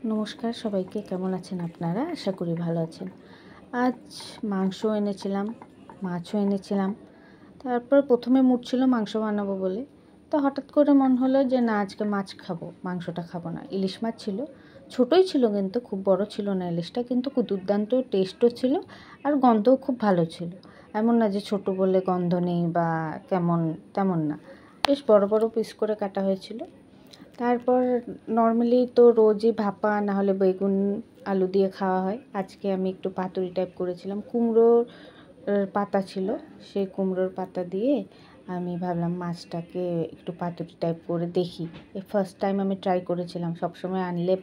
নমস্কার সবাইকে, কেমন আছেন আপনারা? আশা করি ভালো আছেন। আজ মাংস এনেছিলাম, মাছও এনেছিলাম। তারপর প্রথমে মুড ছিল মাংস বানাবো বলে, তো হঠাৎ করে মন হলো যে না, আজকে মাছ খাবো, মাংসটা খাবো না। ইলিশ মাছ ছিল, ছোটোই ছিল কিন্তু খুব বড় ছিল না ইলিশটা, কিন্তু খুব দুর্দান্ত টেস্টও ছিল আর গন্ধও খুব ভালো ছিল। এমন না যে ছোটো বলে গন্ধ নেই বা কেমন, তেমন না। বেশ বড় বড় পিস করে কাটা হয়েছিল। তারপর নর্মালি তো রোজই ভাপা না হলে বেগুন আলু দিয়ে খাওয়া হয়। আজকে আমি একটু পাতুরি টাইপ করেছিলাম। কুমড়োর পাতা ছিল, সেই কুমড়োর পাতা দিয়ে আমি ভাবলাম মাছটাকে একটু পাতুরি টাইপ করে দেখি। এই ফার্স্ট টাইম আমি ট্রাই করেছিলাম। সবসময় আনলে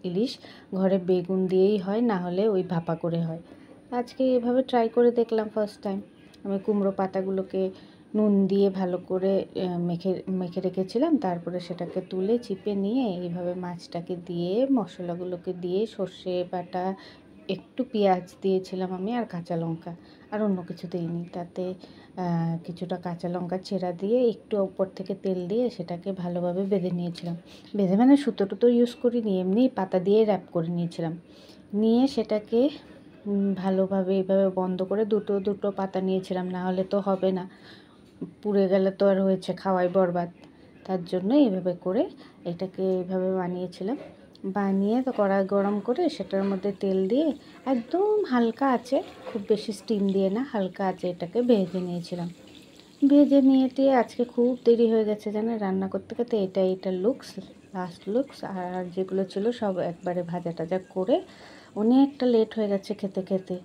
ইলিশ ঘরে বেগুন দিয়েই হয়, না হলে ওই ভাপা করে হয়। আজকে এভাবে ট্রাই করে দেখলাম ফার্স্ট টাইম। আমি কুমড়ো পাতাগুলোকে নুন দিয়ে ভালো করে মেখে মেখে রেখেছিলাম। তারপরে সেটাকে তুলে চিপে নিয়ে এইভাবে মাছটাকে দিয়ে মশলাগুলোকে দিয়ে সর্ষে বাটা, একটু পেঁয়াজ দিয়েছিলাম আমি, আর কাঁচা লঙ্কা, আর অন্য কিছু দিইনি। তাতে কিছুটা কাঁচা লঙ্কা চেরা দিয়ে একটু ওপর থেকে তেল দিয়ে সেটাকে ভালোভাবে বেঁধে নিয়েছিলাম। বেঁধে মানে সুতো টুতো ইউজ করিনি, এমনি পাতা দিয়ে র্যাপ করে নিয়েছিলাম। নিয়ে সেটাকে ভালোভাবে এইভাবে বন্ধ করে দুটো দুটো পাতা নিয়েছিলাম, না হলে তো হবে না, পুড়ে গেলে তো আর হয়েছে খাওয়াই বরবাদ। তার জন্য এইভাবে করে এটাকে এইভাবে বানিয়েছিলাম। বানিয়ে তো কড়াই গরম করে সেটার মধ্যে তেল দিয়ে একদম হালকা আছে, খুব বেশি স্টিম দিয়ে না, হালকা আছে, এটাকে ভেজে নিয়েছিলাম। ভেজে নিয়ে দিয়ে আজকে খুব দেরি হয়ে গেছে জানেন রান্না করতে করতে। এটা লুকস, লাস্ট লুকস। আর যেগুলো ছিল সব একবারে ভাজা টাজা করে অনেকটা লেট হয়ে গেছে খেতে খেতে।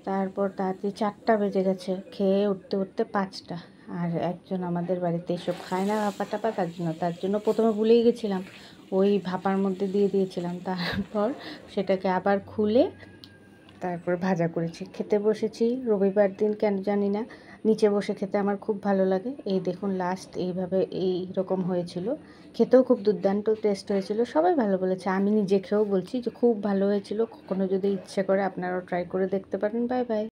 তারপর তাড়াতাড়ি 4টা বেজে গেছে, খেয়ে উঠতে উঠতে 5টা। আর একজন আমাদের বাড়িতে এসব খায় না ভাপা টাপা, তার জন্য প্রথমে ভুলেই গেছিলাম, ওই ভাপার মধ্যে দিয়ে দিয়েছিলাম। তারপর সেটাকে আবার খুলে তারপর ভাজা করেছি, খেতে বসেছি। রবিবার দিন কেন জানি না নিচে বসে খেতে আমার খুব ভালো লাগে। এই দেখুন লাস্ট এইভাবে এই রকম হয়েছিল। খেতেও খুব দুর্দান্ত টেস্ট হয়েছিল, সবাই ভালো বলেছে। আমি নিজে খেয়েও বলছি যে খুব ভালো হয়েছিল। কখনো যদি ইচ্ছে করে আপনারাও ট্রাই করে দেখতে পারেন। Bye bye.